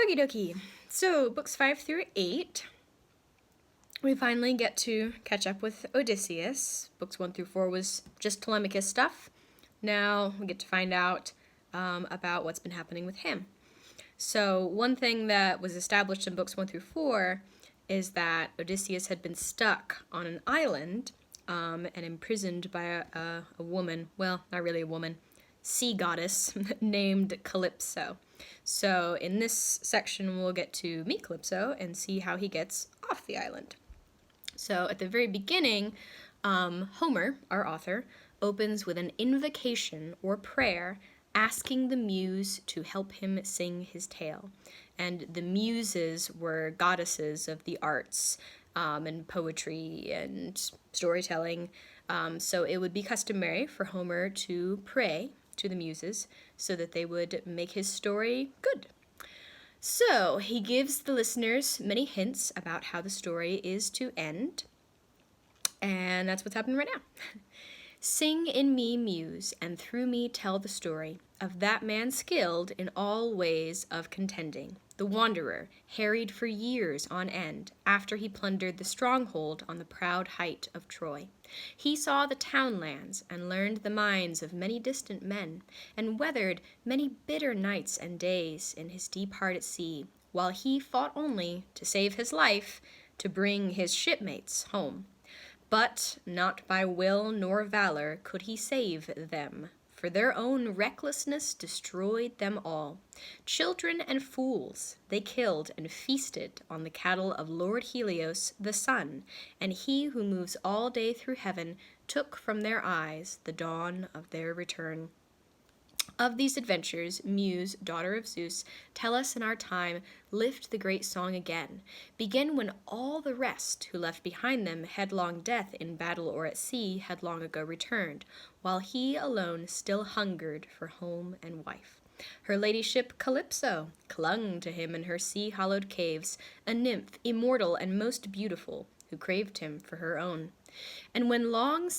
Okie dokie. So, books 5 through 8, we finally get to catch up with Odysseus. Books 1 through 4 was just Telemachus stuff. Now we get to find out about what's been happening with him. So, one thing that was established in books 1 through 4 is that Odysseus had been stuck on an island and imprisoned by a woman, well, not really a woman, sea goddess named Calypso. So in this section, we'll get to meet Calypso and see how he gets off the island. So at the very beginning, Homer, our author, opens with an invocation or prayer asking the muse to help him sing his tale. And the muses were goddesses of the arts and poetry and storytelling. So it would be customary for Homer to pray to the muses so that they would make his story good. So he gives the listeners many hints about how the story is to end. And that's what's happening right now. Sing in me, muse, and through me tell the story of that man skilled in all ways of contending, the wanderer, harried for years on end, after he plundered the stronghold on the proud height of Troy. He saw the townlands, and learned the minds of many distant men, and weathered many bitter nights and days in his deep heart at sea, while he fought only to save his life, to bring his shipmates home. But not by will nor valor could he save them, for their own recklessness destroyed them all. Children and fools they killed and feasted on the cattle of Lord Helios the sun, and he who moves all day through heaven took from their eyes the dawn of their return. Of these adventures, Muse, daughter of Zeus, tell us in our time, lift the great song again. Begin when all the rest, who left behind them headlong death in battle or at sea, had long ago returned, while he alone still hungered for home and wife. Her ladyship Calypso clung to him in her sea-hollowed caves, a nymph immortal and most beautiful, who craved him for her own. And when long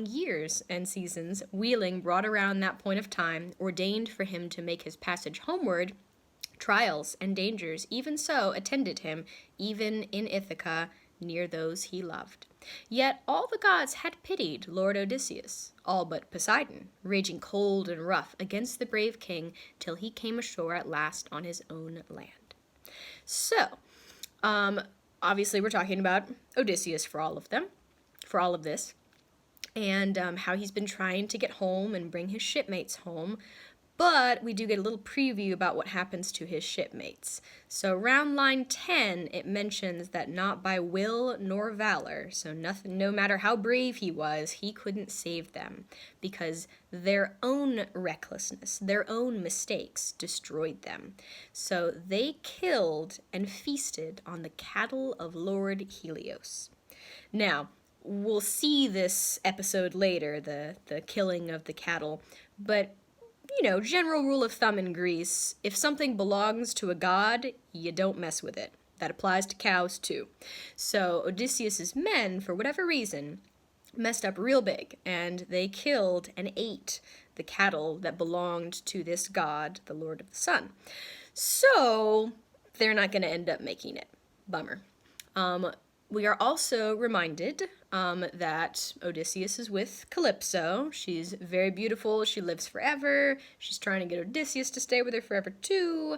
years and seasons, wheeling brought around that point of time, ordained for him to make his passage homeward, trials and dangers even so attended him, even in Ithaca, near those he loved. Yet all the gods had pitied Lord Odysseus, all but Poseidon, raging cold and rough against the brave king, till he came ashore at last on his own land. So, obviously we're talking about Odysseus for all of this. And how he's been trying to get home and bring his shipmates home. But we do get a little preview about what happens to his shipmates. So around line 10, it mentions that not by will nor valor, so no matter how brave he was, he couldn't save them, because their own recklessness, their own mistakes destroyed them. So they killed and feasted on the cattle of Lord Helios. Now, we'll see this episode later, the killing of the cattle, but, general rule of thumb in Greece, if something belongs to a god, you don't mess with it. That applies to cows, too. So Odysseus's men, for whatever reason, messed up real big, and they killed and ate the cattle that belonged to this god, the Lord of the Sun. So they're not going to end up making it. Bummer. We are also reminded that Odysseus is with Calypso. She's very beautiful. She lives forever. She's trying to get Odysseus to stay with her forever too,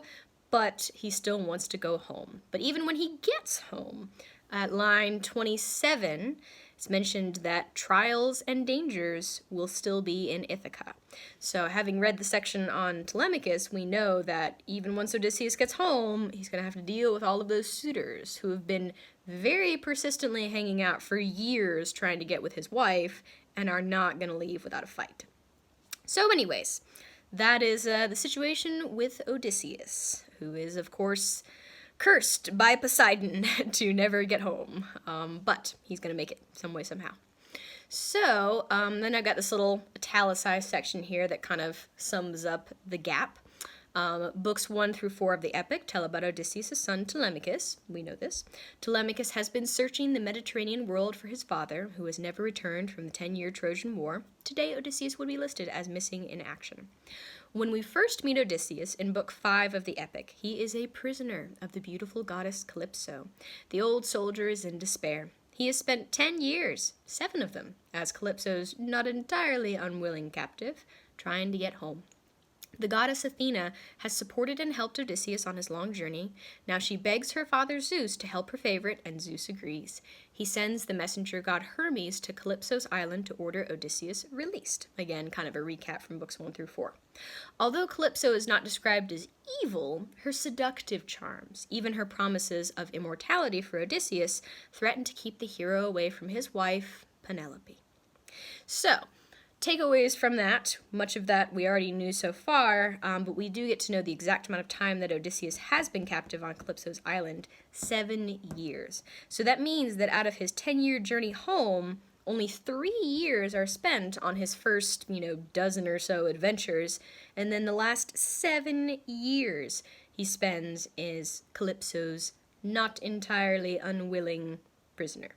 but he still wants to go home. But even when he gets home, at line 27, it's mentioned that trials and dangers will still be in Ithaca. So having read the section on Telemachus, we know that even once Odysseus gets home, he's going to have to deal with all of those suitors who have been very persistently hanging out for years trying to get with his wife and are not going to leave without a fight. So anyways, that is the situation with Odysseus, who is, of course, cursed by Poseidon to never get home, but he's going to make it some way, somehow. So, then I've got this little italicized section here that kind of sums up the gap. Books 1 through 4 of the epic tell about Odysseus' son Telemachus. We know this. Telemachus has been searching the Mediterranean world for his father, who has never returned from the 10-year Trojan War. Today, Odysseus would be listed as missing in action. When we first meet Odysseus in Book 5 of the epic, he is a prisoner of the beautiful goddess Calypso. The old soldier is in despair. He has spent 10 years, 7 of them, as Calypso's not entirely unwilling captive, trying to get home. The goddess Athena has supported and helped Odysseus on his long journey. Now she begs her father Zeus to help her favorite, and Zeus agrees. He sends the messenger god Hermes to Calypso's island to order Odysseus released. Again, kind of a recap from books 1 through 4. Although Calypso is not described as evil, her seductive charms, even her promises of immortality for Odysseus, threaten to keep the hero away from his wife, Penelope. So, takeaways from that, much of that we already knew so far, but we do get to know the exact amount of time that Odysseus has been captive on Calypso's island, 7 years. So that means that out of his 10-year journey home, only 3 years are spent on his first, dozen or so adventures, and then the last 7 years he spends as Calypso's not entirely unwilling prisoner.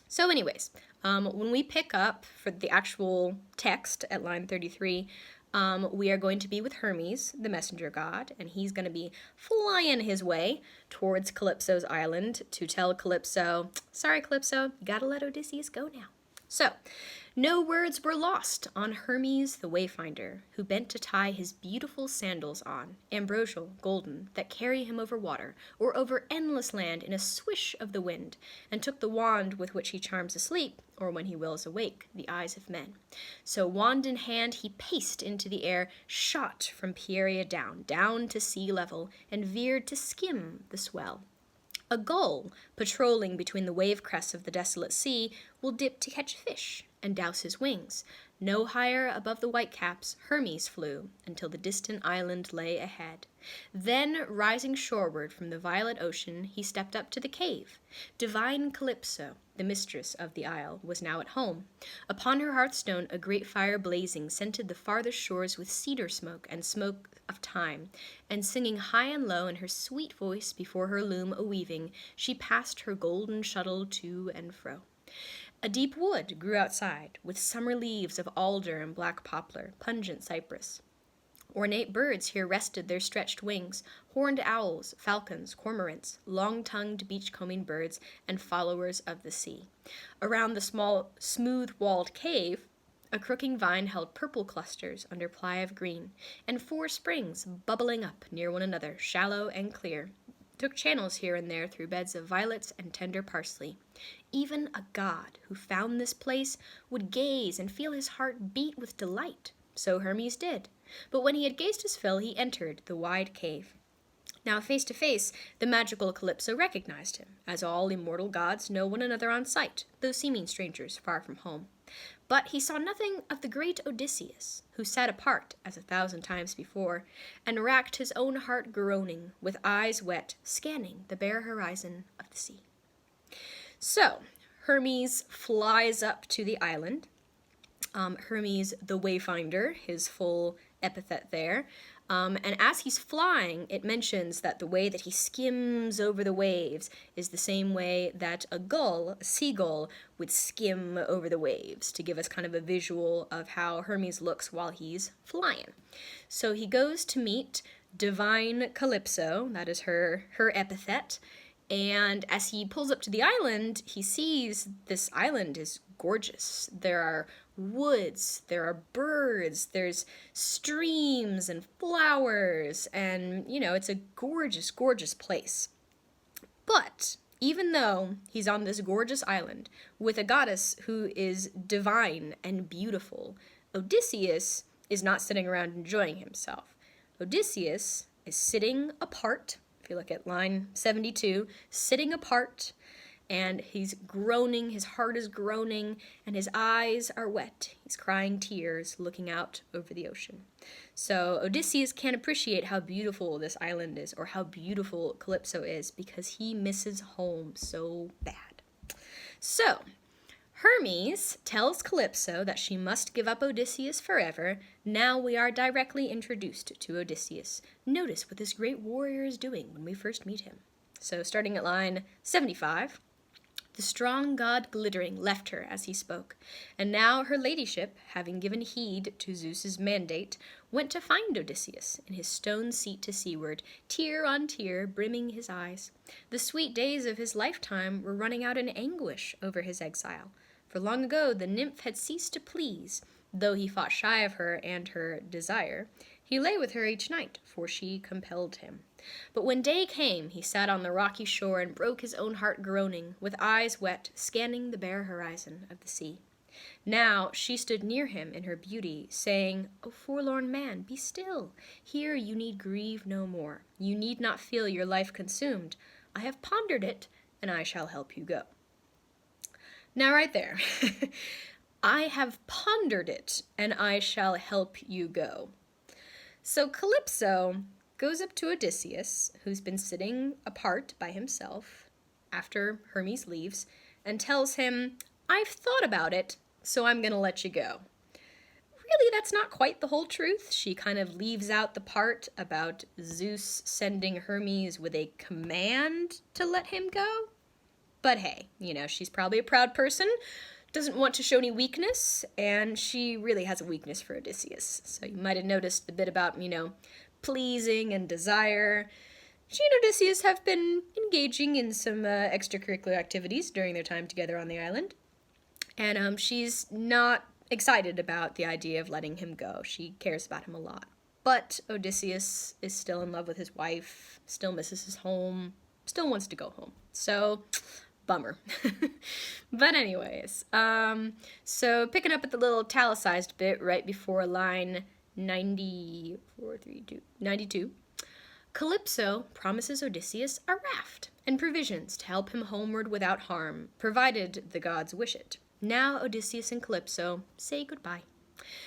So anyways, when we pick up for the actual text at line 33, we are going to be with Hermes, the messenger god, and he's going to be flying his way towards Calypso's island to tell Calypso, sorry Calypso, you gotta let Odysseus go now. So, no words were lost on Hermes the Wayfinder, who bent to tie his beautiful sandals on, ambrosial, golden, that carry him over water, or over endless land in a swish of the wind, and took the wand with which he charms asleep, or when he wills awake, the eyes of men. So wand in hand he paced into the air, shot from Pieria down to sea level, and veered to skim the swell. A gull, patrolling between the wave crests of the desolate sea, will dip to catch fish and douse his wings. No higher above the whitecaps Hermes flew until the distant island lay ahead. Then, rising shoreward from the violet ocean, he stepped up to the cave. Divine Calypso, the mistress of the isle, was now at home. Upon her hearthstone a great fire blazing scented the farthest shores with cedar smoke and smoke of thyme, and singing high and low in her sweet voice before her loom a-weaving, she passed her golden shuttle to and fro. A deep wood grew outside, with summer leaves of alder and black poplar, pungent cypress. Ornate birds here rested their stretched wings, horned owls, falcons, cormorants, long-tongued beach-combing birds, and followers of the sea. Around the small, smooth-walled cave, a crooking vine held purple clusters under ply of green, and 4 springs, bubbling up near one another, shallow and clear, took channels here and there through beds of violets and tender parsley. Even a god who found this place would gaze and feel his heart beat with delight. So Hermes did. But when he had gazed his fill, he entered the wide cave. Now, face to face, the magical Calypso recognized him, as all immortal gods know one another on sight, though seeming strangers far from home. But he saw nothing of the great Odysseus, who sat apart, as 1,000 times before, and racked his own heart groaning, with eyes wet, scanning the bare horizon of the sea. So, Hermes flies up to the island. Hermes the Wayfinder, his full epithet there. And as he's flying, it mentions that the way that he skims over the waves is the same way that a gull, a seagull, would skim over the waves, to give us kind of a visual of how Hermes looks while he's flying. So he goes to meet Divine Calypso, that is her epithet, and as he pulls up to the island, he sees this island is gorgeous. There are woods, there are birds, there's streams and flowers, and, it's a gorgeous, gorgeous place. But even though he's on this gorgeous island with a goddess who is divine and beautiful, Odysseus is not sitting around enjoying himself. Odysseus is sitting apart. If you look at line 72, sitting apart, and he's groaning, his heart is groaning, and his eyes are wet. He's crying tears, looking out over the ocean. So Odysseus can't appreciate how beautiful this island is, or how beautiful Calypso is, because he misses home so bad. So, Hermes tells Calypso that she must give up Odysseus forever. Now we are directly introduced to Odysseus. Notice what this great warrior is doing when we first meet him. So starting at line 75, the strong god glittering left her as he spoke, and now her ladyship, having given heed to Zeus's mandate, went to find Odysseus in his stone seat to seaward, tear on tear brimming his eyes. The sweet days of his lifetime were running out in anguish over his exile, for long ago the nymph had ceased to please, though he fought shy of her and her desire. He lay with her each night, for she compelled him. But when day came, he sat on the rocky shore and broke his own heart groaning, with eyes wet, scanning the bare horizon of the sea. Now she stood near him in her beauty, saying, "O forlorn man, be still. Here you need grieve no more. You need not feel your life consumed. I have pondered it, and I shall help you go." Now right there, I have pondered it, and I shall help you go. So Calypso goes up to Odysseus, who's been sitting apart by himself after Hermes leaves, and tells him, "I've thought about it, so I'm going to let you go." Really, that's not quite the whole truth. She kind of leaves out the part about Zeus sending Hermes with a command to let him go. But hey, she's probably a proud person, doesn't want to show any weakness, and she really has a weakness for Odysseus. So you might have noticed the bit about, pleasing and desire. She and Odysseus have been engaging in some extracurricular activities during their time together on the island. And she's not excited about the idea of letting him go. She cares about him a lot. But Odysseus is still in love with his wife, still misses his home, still wants to go home. So, bummer. But anyways, so picking up at the little italicized bit right before line 92, Calypso promises Odysseus a raft and provisions to help him homeward without harm, provided the gods wish it. Now Odysseus and Calypso say goodbye.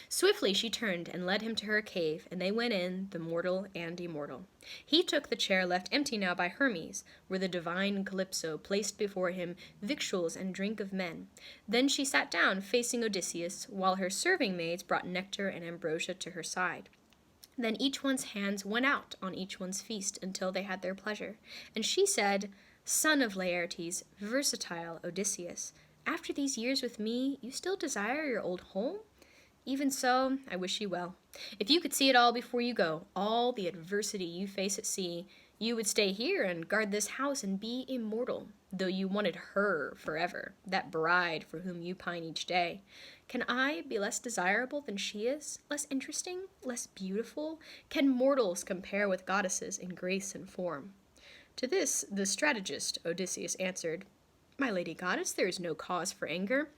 Swiftly she turned and led him to her cave, and they went in, the mortal and immortal. He took the chair left empty now by Hermes, where the divine Calypso placed before him victuals and drink of men. Then she sat down, facing Odysseus, while her serving maids brought nectar and ambrosia to her side. Then each one's hands went out on each one's feast until they had their pleasure. And she said, "Son of Laertes, versatile Odysseus, after these years with me, you still desire your old home? Even so, I wish you well. If you could see it all before you go, all the adversity you face at sea, you would stay here and guard this house and be immortal, though you wanted her forever, that bride for whom you pine each day. Can I be less desirable than she is, less interesting, less beautiful? Can mortals compare with goddesses in grace and form?" To this, the strategist Odysseus answered, "My lady goddess, there is no cause for anger.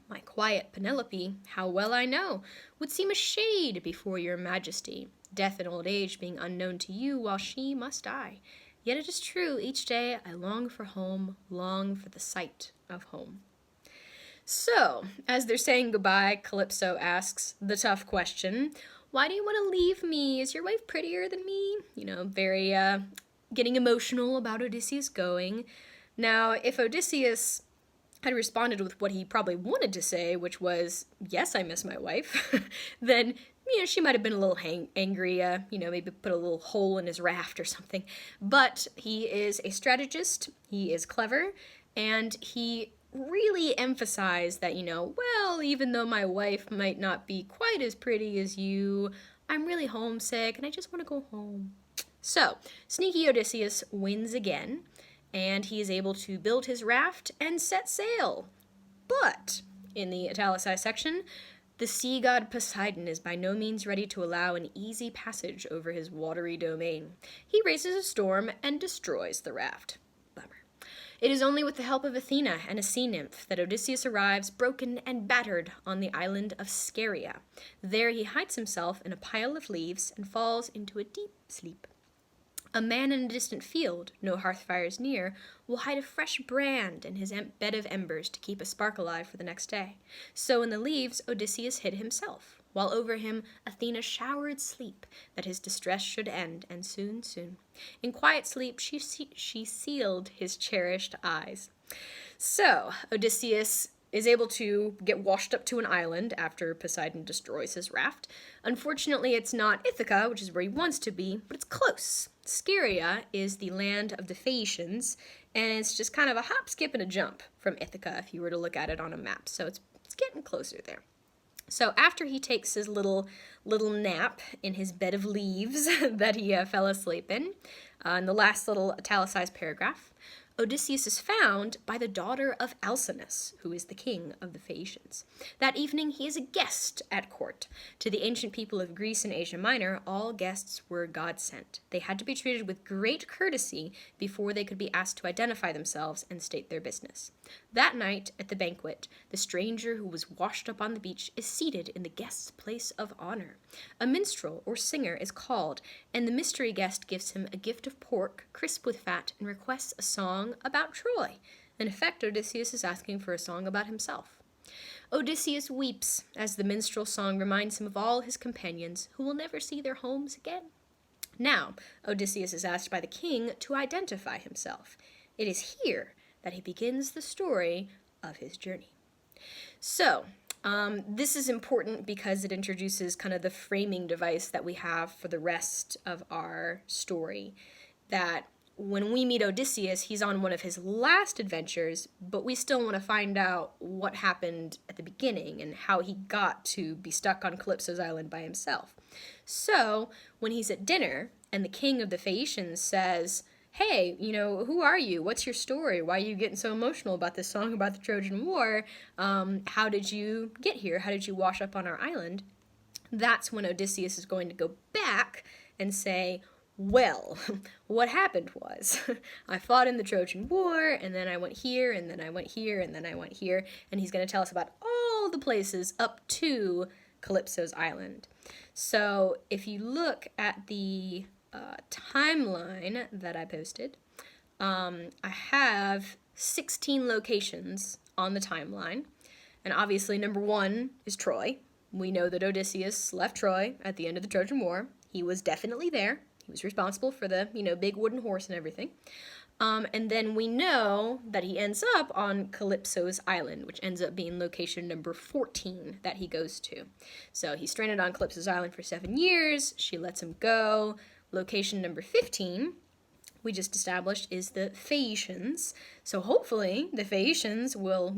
My quiet Penelope, how well I know, would seem a shade before your majesty, death and old age being unknown to you while she must die. Yet it is true, each day I long for home, long for the sight of home." So, as they're saying goodbye, Calypso asks the tough question, "Why do you want to leave me? Is your wife prettier than me?" Very getting emotional about Odysseus going. Now, if Odysseus had responded with what he probably wanted to say, which was, "Yes, I miss my wife," then, she might have been a little angry, maybe put a little hole in his raft or something. But he is a strategist, he is clever, and he really emphasized that, well, even though my wife might not be quite as pretty as you, I'm really homesick and I just want to go home. So, sneaky Odysseus wins again, and he is able to build his raft and set sail. But, in the italicized section, the sea god Poseidon is by no means ready to allow an easy passage over his watery domain. He raises a storm and destroys the raft. Bummer. It is only with the help of Athena and a sea nymph that Odysseus arrives broken and battered on the island of Scheria. There he hides himself in a pile of leaves and falls into a deep sleep. A man in a distant field, no hearth fires near, will hide a fresh brand in his bed of embers to keep a spark alive for the next day. So in the leaves Odysseus hid himself, while over him Athena showered sleep, that his distress should end, and soon, soon. In quiet sleep she sealed his cherished eyes. So Odysseus is able to get washed up to an island after Poseidon destroys his raft. Unfortunately, it's not Ithaca, which is where he wants to be, but it's close. Scheria is the land of the Phaeacians, and it's just kind of a hop, skip, and a jump from Ithaca if you were to look at it on a map. So it's getting closer there. So after he takes his little nap in his bed of leaves that he fell asleep in the last little italicized paragraph, Odysseus is found by the daughter of Alcinous, who is the king of the Phaeacians. That evening he is a guest at court. To the ancient people of Greece and Asia Minor, all guests were God-sent. They had to be treated with great courtesy before they could be asked to identify themselves and state their business. That night, at the banquet, the stranger who was washed up on the beach is seated in the guest's place of honor. A minstrel or singer is called, and the mystery guest gives him a gift of pork, crisp with fat, and requests a song about Troy. In effect, Odysseus is asking for a song about himself. Odysseus weeps as the minstrel song reminds him of all his companions who will never see their homes again. Now, Odysseus is asked by the king to identify himself. It is here that he begins the story of his journey. So, this is important because it introduces kind of the framing device that we have for the rest of our story. That when we meet Odysseus, he's on one of his last adventures, but we still want to find out what happened at the beginning and how he got to be stuck on Calypso's island by himself. So, when he's at dinner and the king of the Phaeacians says, "Hey, who are you? What's your story? Why are you getting so emotional about this song about the Trojan War? How did you get here? How did you wash up on our island?" That's when Odysseus is going to go back and say, "Well, what happened was, I fought in the Trojan War, and then I went here, and then I went here, and then I went here," and he's going to tell us about all the places up to Calypso's island. So if you look at the timeline that I posted, I have 16 locations on the timeline, and obviously number 1 is Troy. We know that Odysseus left Troy at the end of the Trojan War. He was definitely there. He was responsible for the, big wooden horse and everything. And then we know that he ends up on Calypso's island, which ends up being location number 14 that he goes to. So he's stranded on Calypso's island for 7 years. She lets him go. Location number 15, we just established, is the Phaeacians. So hopefully the Phaeacians will,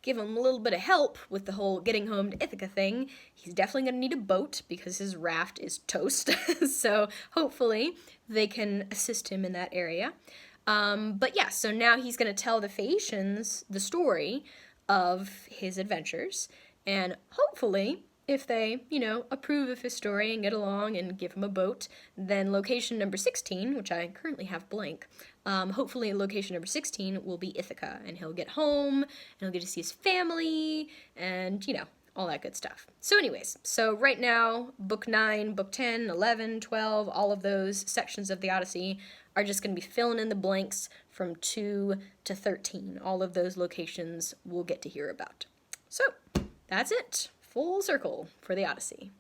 give him a little bit of help with the whole getting home to Ithaca thing. He's definitely going to need a boat because his raft is toast. So hopefully they can assist him in that area. But yeah, so now he's going to tell the Phaeacians the story of his adventures. And hopefully, if they, approve of his story and get along and give him a boat, then location number 16, which I currently have blank, hopefully location number 16 will be Ithaca, and he'll get home, and he'll get to see his family, and, all that good stuff. So anyways, so right now, book 9, book 10, 11, 12, all of those sections of the Odyssey are just going to be filling in the blanks from 2 to 13. All of those locations we'll get to hear about. So, that's it. Full circle for the Odyssey.